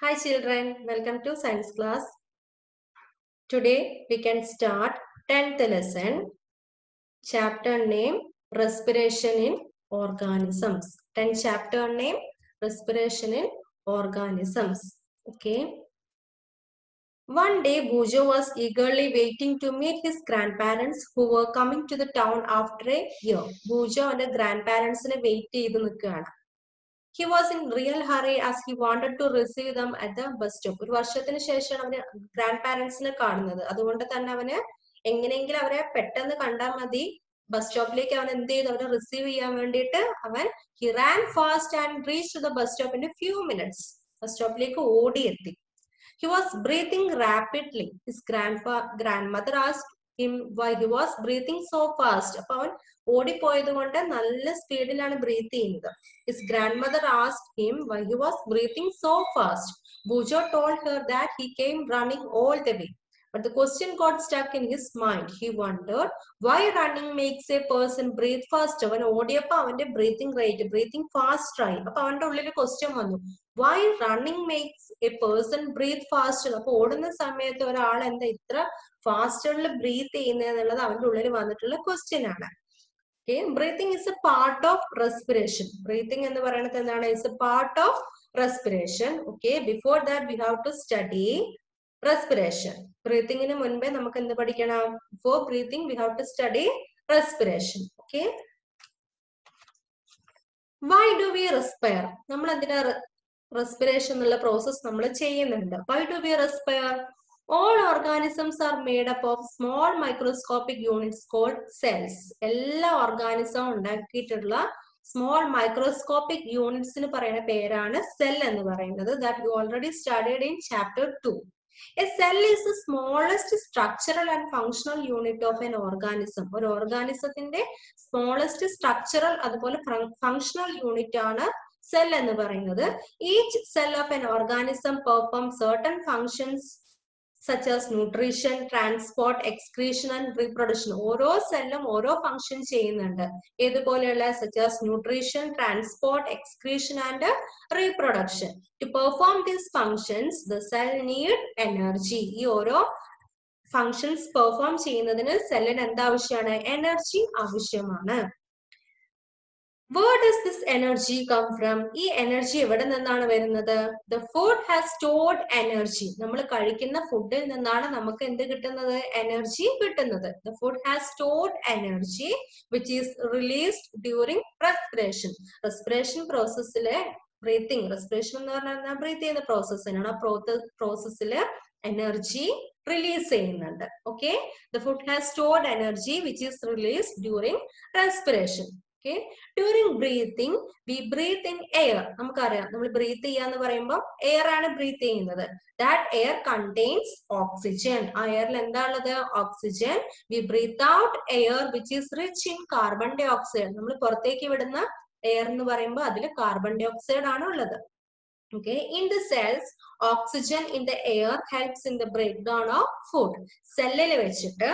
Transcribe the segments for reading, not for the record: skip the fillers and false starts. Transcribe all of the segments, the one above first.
Hi children, welcome to science class. Today we can start 10th lesson, chapter name Respiration in Organisms. 10th chapter name Respiration in Organisms. Okay. One day Bujo was eagerly waiting to meet his grandparents who were coming to the town after a year. Bujo and the grandparents wait ചെയ്ത് നിൽക്കുകയാണ്. He was in real hurry as he wanted to receive them at the bus stop. ഒരു വർഷത്തിന് ശേഷമാണ് അവന് grand പാരന്റ്സിനെ കാണുന്നത്. അതുകൊണ്ട് തന്നെ അവന് എങ്ങനെയെങ്കിലും അവരെ പെട്ടെന്ന് കണ്ടാൽ മതി. ബസ് സ്റ്റോപ്പിലേക്ക് അവൻ എന്ത് ചെയ്തു? അവരെ റിസീവ് ചെയ്യാൻ വേണ്ടിയിട്ട് അവൻ he ran fast and reached the bus stop in a few minutes. Bus സ്റ്റോപ്പിലേക്ക് ഓടിയെത്തി. He was breathing rapidly. His grandmother asked him why he was breathing so fast. അപ്പൊ അവൻ ഓടിപ്പോയത് കൊണ്ട് നല്ല സ്പീഡിലാണ് ബ്രീത്ത് ചെയ്യുന്നത്. His grandmother asked him why he was breathing so fast. Bujo told her that he came running all the way. But the question got stuck in his mind. He wondered why running makes a person breathe fast. അവൻ ഓടിയപ്പോ അവന്റെ breathing fast ആയി. അപ്പൊ അവന്റെ ഉള്ളിൽ question വന്നു, why running makes a person breathe faster? അപ്പൊ ഓടുന്ന സമയത്ത് ഒരാൾ എന്താ ഇത്ര ഫാസ്റ്ററിൽ ബ്രീത്ത് ചെയ്യുന്നത് എന്നുള്ളത് അവന്റെ ഉള്ളിൽ വന്നിട്ടുള്ള ക്വസ്റ്റ്യൻ ആണ്. Okay, breathing is a part of respiration. Breathing എന്ന് പറയുന്നത് എന്താണ്? Is a part of respiration. Okay, before that we have to study respiration. Breathingന് മുൻപേ നമുക്ക് എന്ത് പഠിക്കണം? Before breathing we have to study respiration. Okay. Why do we respire? നമ്മൾ എന്തിനാ respiration എന്നുള്ള പ്രോസസ് നമ്മൾ ചെയ്യുന്നുണ്ട്. Why do we respire? All organisms are made up of small microscopic units called cells. എല്ലാ ഓർഗാനിസവും ഉണ്ടാക്കിയിട്ടുള്ള സ്മോൾ മൈക്രോസ്കോപ്പിക് യൂണിറ്റ്സിന് പറയുന്ന പേരാണ് cell എന്ന് പറയുന്നത്. That we already studied in chapter 2. A cell is the smallest structural and functional unit of an organism. ഒരു ഓർഗാനിസത്തിന്റെ smallest structural അതുപോലെ functional unit ആണ് cell എന്ന് പറയുന്നത്. Each cell of an organism performs certain functions such as nutrition, transport, excretion and reproduction. ഓരോ സെല്ലും ഓരോ function ചെയ്യുന്നുണ്ട്. ഏതുപോലെയുള്ള such as nutrition, transport, excretion and reproduction. To perform these functions, the cell need energy. ഈ ഓരോ functions perform ചെയ്യുന്നതിന് സെല്ലിന് എന്താവശ്യമാണ്? Energy ആവശ്യമാണ്. Where does this energy come from? ഈ എനർജി എവിടെ നിന്നാണ് വരുന്നത്? The food has stored energy. നമ്മൾ കഴിക്കുന്ന ഫുഡിൽ നിന്നാണ് നമുക്ക് എന്ത് കിട്ടുന്നത്? എനർജി കിട്ടുന്നത്. The food has stored energy which is released during respiration. Respiration പ്രോസസ്സിലെ ബ്രീത്തിങ്, റെസ്പിറേഷൻ എന്ന് പറഞ്ഞാൽ ബ്രീത്ത് ചെയ്യുന്ന പ്രോസസ്സിനാണ്. ആ പ്രോസസ്സില് എനർജി റിലീസ് ചെയ്യുന്നുണ്ട്. Okay, the food has stored energy which is released during respiration. Okay. During breathing, we breathe in air. നമുക്കറിയാം, നമ്മൾ ബ്രീത്ത് ചെയ്യാന്ന് പറയുമ്പോൾ എയർ ആണ് ബ്രീത്ത് ചെയ്യുന്നത്. That air contains oxygen. ആ എയറിൽ എന്താ ഉള്ളത്? Oxygen. We breathe out air which is rich in carbon dioxide. നമ്മൾ പുറത്തേക്ക് വിടുന്ന എയർ എന്ന് പറയുമ്പോൾ അതിൽ കാർബൺ ഡൈ ഓക്സൈഡ് ആണ് ഉള്ളത്. Okay, in the cells, oxygen in the air helps in the breakdown of food. സെല്ലിൽ വെച്ചിട്ട്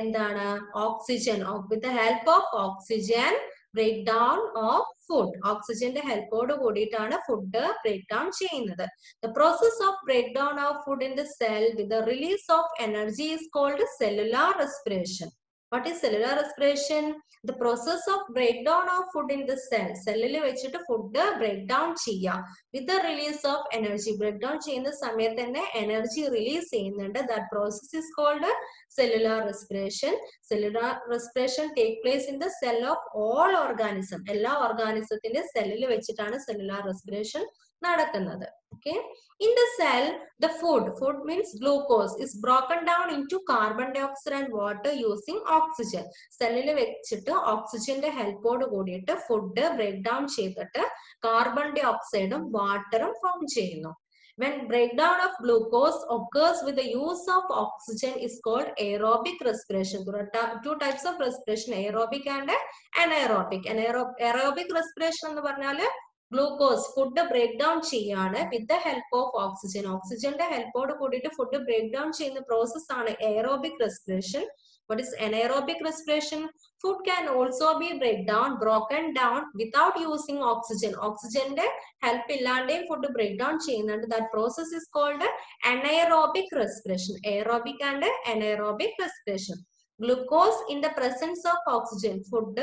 എന്താണ്? Oxygen, with the help of oxygen, breakdown of food. ഓക്സിജന്റെ ഹെൽപ്പോട് കൂടിയിട്ടാണ് ഫുഡ് ബ്രേക്ക് ഡൗൺ ചെയ്യുന്നത്. The process of breakdown of food in the cell with the release of energy is called cellular respiration. What is cellular respiration? The process of breakdown of food in the cell. സെല്ലിൽ വെച്ചിട്ട് food break down ചെയ്യാം with the release of energy. Break down ചെയ്യുന്ന സമയത്ത് തന്നെ energy release ചെയ്യുന്നുണ്ട്. That process is called cellular respiration. Cellular respiration take place in the cell of all organism. എല്ലാ ഓർഗാനിസത്തിന്റെ സെല്ലിൽ വെച്ചിട്ടാണ് cellular respiration നടക്കുന്നത്. Okay. In the cell, the food means glucose, is broken down into carbon dioxide and water using oxygen. സെല്ലിൽ വെച്ചിട്ട് ഓക്സിജന്റെ ഹെൽപ്പോട് കൂടിയിട്ട് food break down ചെയ്തിട്ട് carbon dye ഓക്സൈഡും വാട്ടറും ഫോം ചെയ്യുന്നു. When breakdown of glucose occurs with the use of oxygen is called aerobic respiration. There are two types of respiration, aerobic and anaerobic. Aerobic respiration എന്ന് പറഞ്ഞാല് glucose food break down ചെയ്യാണ് with the help of oxygen. ഓക്സിജന്റെ ഹെൽപ്പോട് കൂടിയിട്ട് food break down ചെയ്യുന്ന process ആണ് aerobic respiration. What is anaerobic respiration? Food can also be broken down without using oxygen. Oxygen help illande food breakdown cheyyunnundu. That process is called anaerobic respiration. Aerobic and anaerobic respiration. Glucose in the presence of oxygen. Food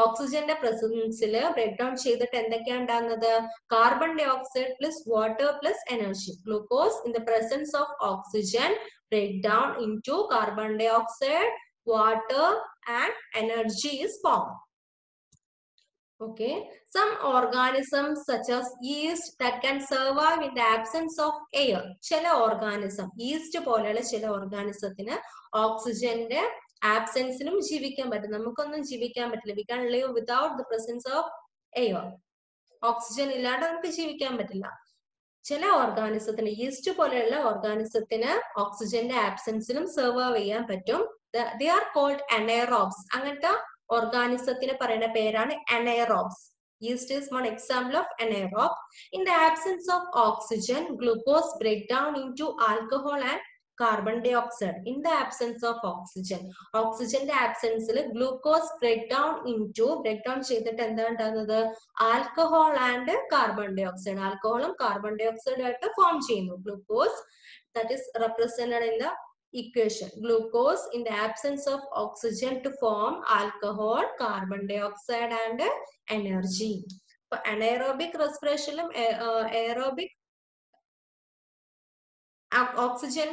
oxygen presence breakdown ചെയ്തിട്ട് എന്തൊക്കെയാണ് ഉണ്ടാകുന്നത്? Carbon dioxide plus water plus energy. Glucose in the presence of oxygen break down into carbon dioxide, water and energy is formed. Okay, some organisms such as yeast that can survive in the absence of air. ചില organism, yeast പോലെയുള്ള ചില organismത്തിന് ഓക്സിജന്റെ ആബ്സെൻസിലും ജീവിക്കാൻ പറ്റും. നമുക്കൊന്നും ജീവിക്കാൻ പറ്റില്ല. We can live without the presence of air. Oxygen ഇല്ലാണ്ട് നമുക്ക് ജീവിക്കാൻ പറ്റില്ല. ചില ഓർഗാനിസത്തിന്, ഈസ്റ്റ് പോലെയുള്ള ഓർഗാനിസത്തിന് ഓക്സിജന്റെ ആബ്സെൻസിലും സർവൈവ് ചെയ്യാൻ പറ്റും. They are called anaerobes. അങ്ങനത്തെ ഓർഗാനിസത്തിന് പറയുന്ന പേരാണ് anaerobes. Yeast is one example of anaerobe. In the absence of oxygen, glucose break down into alcohol and carbon dioxide. In the absence of oxygen, oxygen absence glucose breakdown ചെയ്തിട്ട് എന്താണ് ഉണ്ടാകുന്നത്? Alcohol and carbon dioxide. ആൽക്കഹോളും carbon ഡയോക്സൈഡും ആയിട്ട് form ചെയ്യുന്നു. Glucose that is represented in the equation. Glucose in the absence of oxygen to form alcohol, carbon dioxide and energy. So anaerobic respiration, aerobic oxygen,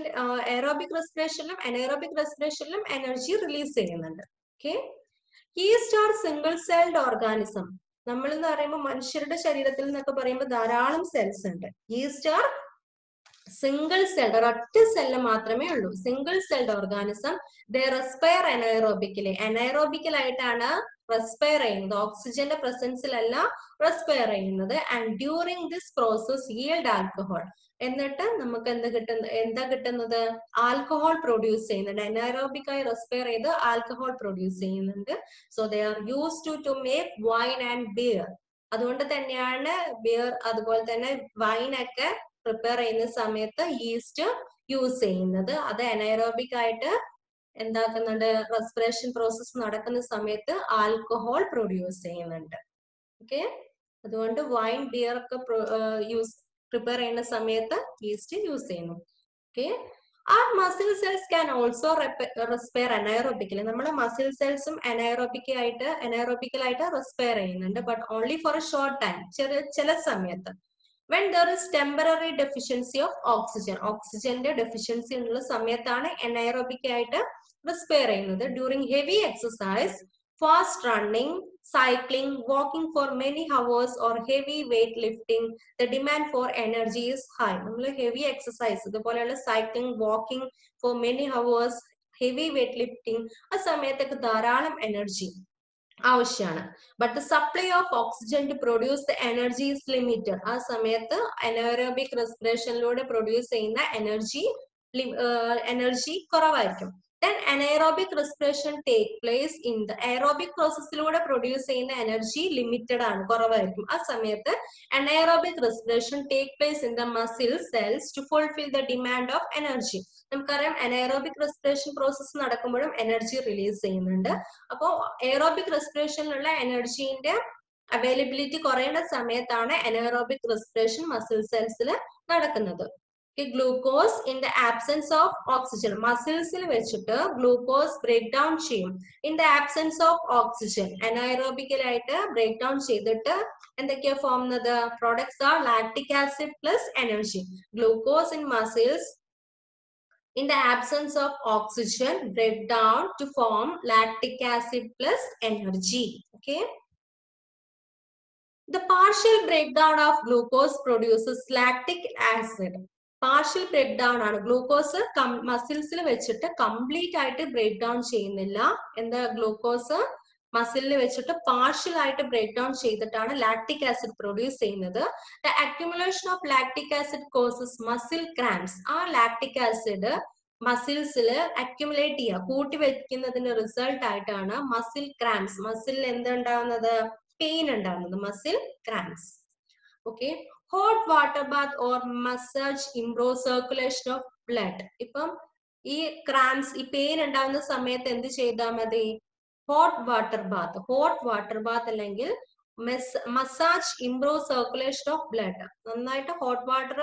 aerobic respiration, anaerobic respiration energy release ചെയ്യുന്നുണ്ട്. Okay. Yeast are single celled organism. നമ്മൾ എന്ന് പറയുമ്പോൾ മനുഷ്യരുടെ ശരീരത്തിൽ എന്നൊക്കെ പറയുമ്പോൾ ധാരാളം cells ഉണ്ട്. Yeast are single celled, ഒരൊറ്റ സെല്ല് മാത്രമേ ഉള്ളൂ. Single celled organism. They respire anaerobically. അനൈറോബിക്കൽ ആയിട്ടാണ് റെസ്പയർ ചെയ്യുന്നത്. ഓക്സിജന്റെ പ്രസൻസിലല്ല റെസ്പയർ ചെയ്യുന്നത്. And during this process yield alcohol. എന്നിട്ട് നമുക്ക് എന്താ കിട്ടുന്നത്? ആൽക്കഹോൾ പ്രൊഡ്യൂസ് ചെയ്യുന്നുണ്ട്. അനൈറോബിക് ആയി റെസ്പയർ ചെയ്ത് ആൽക്കഹോൾ പ്രൊഡ്യൂസ് ചെയ്യുന്നുണ്ട്. So they are used to make wine and beer. അതുകൊണ്ട് തന്നെയാണ് ബിയർ അതുപോലെ തന്നെ വൈൻ ഒക്കെ പ്രിപ്പയർ ചെയ്യുന്ന സമയത്ത് ഈസ്റ്റ് യൂസ് ചെയ്യുന്നത്. അത് അനൈറോബിക് ആയിട്ട് എന്താക്കുന്നുണ്ട്? റെസ്പിറേഷൻ പ്രോസസ് നടക്കുന്ന സമയത്ത് ആൽക്കഹോൾ പ്രൊഡ്യൂസ് ചെയ്യുന്നുണ്ട്. ഓക്കെ, അതുകൊണ്ട് വൈൻ ബിയർ ഒക്കെ പ്രിപ്പയർ ചെയ്യുന്ന സമയത്ത് ഈസ്റ്റ് യൂസ് ചെയ്യുന്നു. Okay, our muscle cells can also respire anaerobically. നമ്മുടെ മസിൽ സെൽസും അനൈറോബിക്കലായിട്ട് റെസ്പയർ ചെയ്യുന്നുണ്ട്. But only for a short time. ചില സമയത്ത്. When there is temporary deficiency of oxygen. ഓക്സിജന്റെ ഡെഫിഷ്യൻസി ഉള്ള സമയത്താണ് അനൈറോബിക് ആയിട്ട് റെസ്പയർ ചെയ്യുന്നത്. During heavy exercise, fast running, cycling, walking for many hours or heavy weight lifting, the demand for energy is high. നമ്മൾ heavy exercise ഇതുപോലെയുള്ള cycling, walking for many hours, heavy weight lifting, ആ സമയത്തൊക്കെ ധാരാളം energy ആവശ്യമാണ്. But the supply of oxygen to produce the energy is limited. ആ സമയത്ത് anaerobic റെസ്പിറേഷനിലൂടെ produce ചെയ്യുന്ന എനർജി കുറവായിരിക്കും. Then anaerobic respiration take place in the aerobic processലൂടെ പ്രൊഡ്യൂസ് ചെയ്യുന്ന എനർജി ലിമിറ്റഡ് ആണ്, കുറവായിരിക്കും. ആ സമയത്ത് anaerobic respiration take place in the muscle cells to fulfill the demand of energy. നമുക്കറിയാം anaerobic respiration പ്രോസസ് നടക്കുമ്പോഴും എനർജി റിലീസ് ചെയ്യുന്നുണ്ട്. അപ്പോൾ എയറോബിക് റെസ്പിറേഷനിലുള്ള എനർജീന്റെ അവൈലബിലിറ്റി കുറയുന്ന സമയത്താണ് anaerobic respiration മസിൽ സെൽസിൽ നടക്കുന്നത്. Glucose in the absence of oxygen. മസിൽസിൽ വെച്ചിട്ട് ഗ്ലൂക്കോസ് ബ്രേക്ക് ഡൗൺ ചെയ്യും. In the absence of oxygen അനൈറോബിക്കലായിട്ട് ബ്രേക്ക് ഡൗൺ ചെയ്തിട്ട് എന്തൊക്കെയാ ഫോം ചെയ്യുന്നത്? Products are lactic acid plus energy. Glucose in muscles in the absence of oxygen break down to form lactic acid plus energy. Okay, the partial breakdown of glucose produces lactic acid. Partial break down ആണ്. Glucose മസിൽസിൽ വെച്ചിട്ട് complete ആയിട്ട് break down ചെയ്യുന്നില്ല. എന്താ? Glucose മസിലിൽ വെച്ചിട്ട് partial ആയിട്ട് break down ചെയ്തിട്ടാണ് lactic acid produce ചെയ്യുന്നത്. The accumulation of lactic acid causes muscle cramps. ആ ലാക്ടിക് ആസിഡ് മസിൽസിൽ അക്യുമുലേറ്റ് ചെയ്യുക, കൂട്ടി വെക്കുന്നതിന്റെ റിസൾട്ട് ആയിട്ടാണ് മസിൽ ക്രാംസ്. മസിലിൽ എന്തുണ്ടാവുന്നത്? പെയിൻ ഉണ്ടാവുന്നത്. Muscle cramps. Okay, hot water bath or massage improves circulation of blood. ഇപ്പം ഈ cramps, ഈ pain ഉണ്ടാവുന്ന സമയത്ത് എന്ത് ചെയ്താൽ മതി? ഹോട്ട് വാട്ടർ ബാത്ത് അല്ലെങ്കിൽ massage improve circulation of blood. നന്നായിട്ട് ഹോട്ട് വാട്ടർ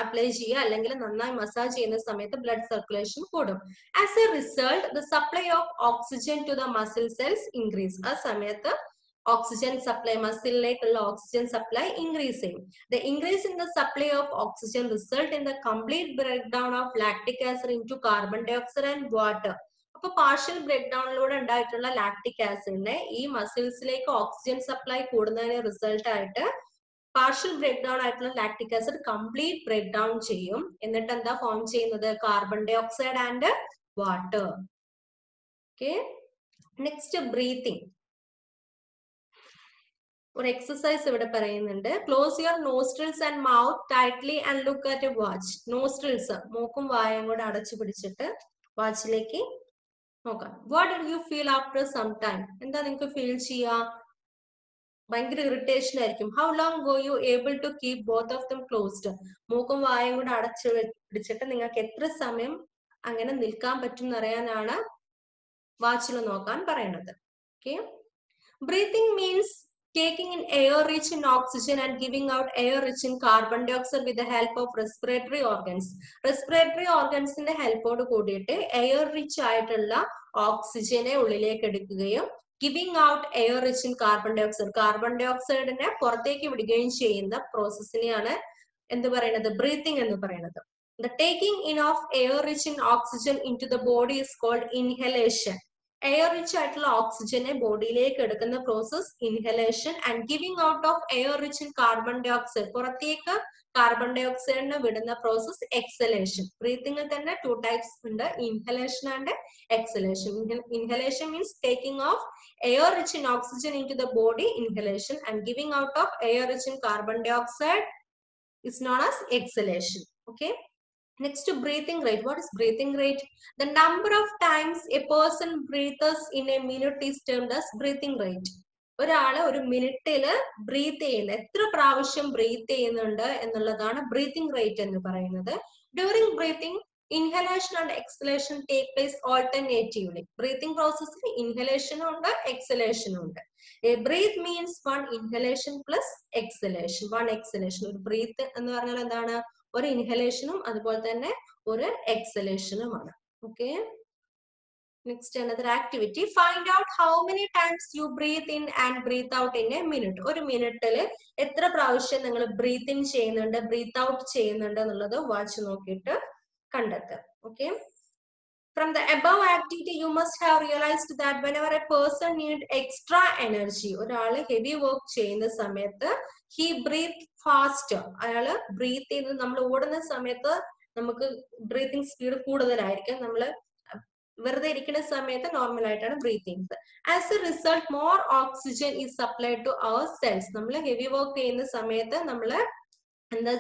അപ്ലൈ ചെയ്യുക, അല്ലെങ്കിൽ നന്നായി മസാജ് ചെയ്യുന്ന സമയത്ത് ബ്ലഡ് സർക്കുലേഷൻ കൂടും. As a result the supply of oxygen to the muscle cells increase. ആ സമയത്ത് ഓക്സിജൻ സപ്ലൈ, മസിലിലേക്കുള്ള ഓക്സിജൻ സപ്ലൈ ഇൻക്രീസ് ചെയ്യും. The increase in the supply of oxygen result in the complete breakdown of lactic acid into carbon dioxide and water. അപ്പൊ partial break ഡൗണിലൂടെ ഉണ്ടായിട്ടുള്ള lactic ആസിഡിനെ ഈ മസിൽസിലേക്ക് ഓക്സിജൻ സപ്ലൈ കൂടുന്നതിന് റിസൾട്ട് ആയിട്ട് പാർഷ്യൽ ബ്രേക്ക് ഡൗൺ ആയിട്ടുള്ള lactic acid complete break down ചെയ്യും. എന്നിട്ട് എന്താ ഫോം ചെയ്യുന്നത്? Carbon dioxide and water. Okay, next breathing. ഒരു എക്സസൈസ് ഇവിടെ പറയുന്നുണ്ട്. Close your nostrils and mouth tightly and look at a watch. Nostrils, മൂക്കും വായും കൂടെ അടച്ചു പിടിച്ചിട്ട് വാച്ചിലേക്ക് നോക്കാം. What do you feel after some time? എന്താ നിങ്ങൾക്ക് ഫീൽ ചെയ്യാ? ഭയങ്കര ഇറിറ്റേഷൻ ആയിരിക്കും. How long go you able to keep both of them closed? മൂക്കും വായും കൂടെ അടച്ചു പിടിച്ചിട്ട് നിങ്ങൾക്ക് എത്ര സമയം അങ്ങനെ നിൽക്കാൻ പറ്റും എന്നറിയാനാണ് വാച്ചിൽ നോക്കാൻ പറയുന്നത്. Okay, breathing means taking in air rich in oxygen and giving out air rich in carbon dioxide with the help of respiratory organs. Respiratory organs ന്റെ ഹെൽപ്പോട് കൂടിയിട്ട് എയർ റിച്ച് ആയിട്ടുള്ള ഓക്സിജനെ ഉള്ളിലേക്ക് എടുക്കുകയും giving out air rich in carbon dioxide, carbon ഡയോക്സൈഡിനെ പുറത്തേക്ക് വിടുകയും ചെയ്യുന്ന പ്രോസസ്സിനെയാണ് എന്ത് പറയുന്നത്? ബ്രീത്തിങ് എന്ന് പറയുന്നത്. The taking in of air rich in oxygen into the body is called inhalation. Air rich ആയിട്ടുള്ള ഓക്സിജനെ ബോഡിയിലേക്ക് എടുക്കുന്ന process inhalation. And giving out of air rich in carbon dioxide, പുറത്തേക്ക് കാർബൺ ഡൈ ഓക്സൈഡിനെ വിടുന്ന പ്രോസസ് എക്സലേഷൻ. ബ്രീത്തിങ്ങിൽ തന്നെ 2 ടൈപ്സ് ഉണ്ട്, inhalation and exhalation. Inhalation means taking of air rich in oxygen into the body, inhalation. And giving out of air rich in carbon dioxide is known as exhalation. Okay, next to breathing rate. What is breathing rate? The number of times a person breathes in a minute is termed as breathing rate. ഒരാള് ഒരു മിനിറ്റില് breath ചെയ്യുന്ന എത്ര പ്രാവശ്യം breath ചെയ്യുന്നുണ്ട് എന്നുള്ളതാണ് breathing rate എന്ന് പറയുന്നത്. During breathing inhalation and exhalation take place alternatively. Breathing പ്രോസസ്സിൽ ഇൻഹലേഷനും ഉണ്ട്, എക്സലേഷനും ഉണ്ട്. A breath means one inhalation plus exhalation. One exhalation. ഒരു ബ്രീത്ത് എന്ന് പറഞ്ഞാൽ എന്താണ്? ഒരു ഇൻഹലേഷനും അതുപോലെ തന്നെ ഒരു എക്സലേഷനുമാണ്. Okay, next another activity. Find out how many times you breathe in and breathe out in a minute. ഒരു മിനിറ്റില് എത്ര പ്രാവശ്യം നിങ്ങൾ ബ്രീത്ത് ഇൻ ചെയ്യുന്നുണ്ട്, ബ്രീത്ത് ഔട്ട് ചെയ്യുന്നുണ്ട് എന്നുള്ളത് വാച്ച് നോക്കിയിട്ട് കണ്ടെത്തുക. Okay, from the above activity you must have realized that whenever a person need extra energy, ഒരാള് ഹെവി വർക്ക് ചെയ്യുന്ന സമയത്ത് he breathe faster. അയാള് ബ്രീത്ത് ചെയ്ത് നമ്മൾ ഓടുന്ന സമയത്ത് നമുക്ക് ബ്രീത്തിങ് സ്പീഡ് കൂടുതലായിരിക്കും. നമ്മൾ വെറുതെ ഇരിക്കുന്ന സമയത്ത് നോർമൽ ആയിട്ടാണ് ബ്രീത്ത് ചെയ്യുന്നത്. As a result more oxygen is supplied to our cells. നമ്മൾ ഹെവി വർക്ക് ചെയ്യുന്ന സമയത്ത് നമ്മൾ എന്താ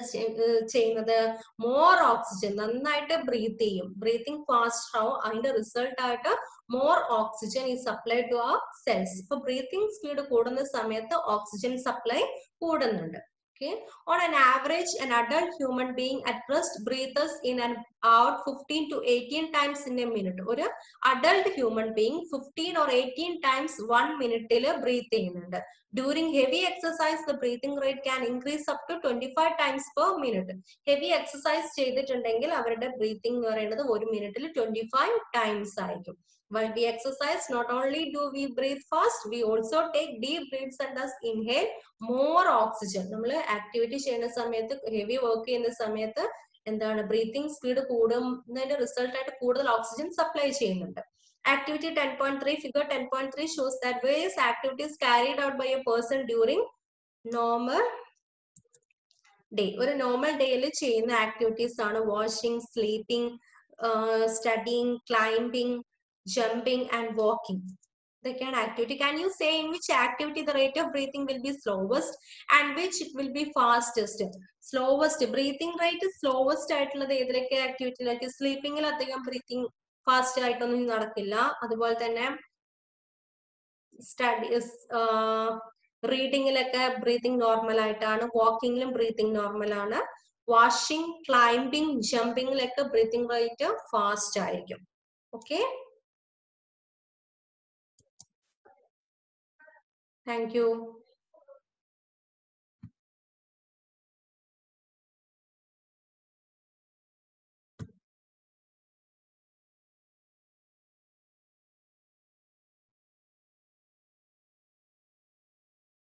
ചെയ്യുന്നത്? മോർ ഓക്സിജൻ, നന്നായിട്ട് ബ്രീത്ത് ചെയ്യും. ബ്രീത്തിങ് ഫാസ്റ്റ് ആവും. അതിന്റെ റിസൾട്ട് ആയിട്ട് more oxygen is supply to our cells. ഇപ്പൊ ബ്രീത്തിങ് സ്പീഡ് കൂടുന്ന സമയത്ത് ഓക്സിജൻ സപ്ലൈ കൂടുന്നുണ്ട്. Okay, on an average an adult human being at rest breathes in and out 15 to 18 times in a minute. ഒരു adult human being 15 or 18 times 1 minute breathe ചെയ്യുന്നുണ്ട്. During heavy exercise the breathing rate can increase up to 25 times per minute. Heavy exercise ചെയ്തിട്ടുണ്ടെങ്കിൽ അവരുടെ breathing എന്ന് പറയുന്നത് ഒരു മിനിറ്റിൽ 25 times ആയിരിക്കും. While we exercise, not only do we breathe fast, we also take deep breaths and thus inhale more oxygen. നമ്മൾ activity ചെയ്യുന്ന സമയത്ത്, ഹെവി വർക്ക് ചെയ്യുന്ന സമയത്ത് എന്താണ് ബ്രീത്തിങ് സ്പീഡ് കൂടുന്നതിന്റെ റിസൾട്ട് ആയിട്ട് കൂടുതൽ ഓക്സിജൻ സപ്ലൈ ചെയ്യുന്നുണ്ട്. Activity 10.3, figure 10.3 shows that various activities carried out by a person during normal day. ഒരു നോർമൽ ഡേയിൽ ചെയ്യുന്ന ആക്ടിവിറ്റീസ് ആണ് washing, sleeping, studying, climbing, jumping and walking. Second activity. Can you say in which activity the rate of breathing will be slowest and which it will be fastest? Slowest breathing rate slowest ആയിട്ടുള്ളത് ഏതിലൊക്കെ ആക്ടിവിറ്റിയിലേക്ക്? സ്ലീപ്പിംഗിൽ അധികം breathing fast ആയിട്ടൊന്നും നടക്കില്ല. അതുപോലെ തന്നെ റീഡിങ്ങിലൊക്കെ breathing normal ആയിട്ടാണ്. വാക്കിങ്ങിലും breathing normal ആണ്. Washing, climbing, ജമ്പിങ്ങിലൊക്കെ ബ്രീത്തിങ് റേറ്റ് ഫാസ്റ്റ് ആയിരിക്കും. Okay, thank U.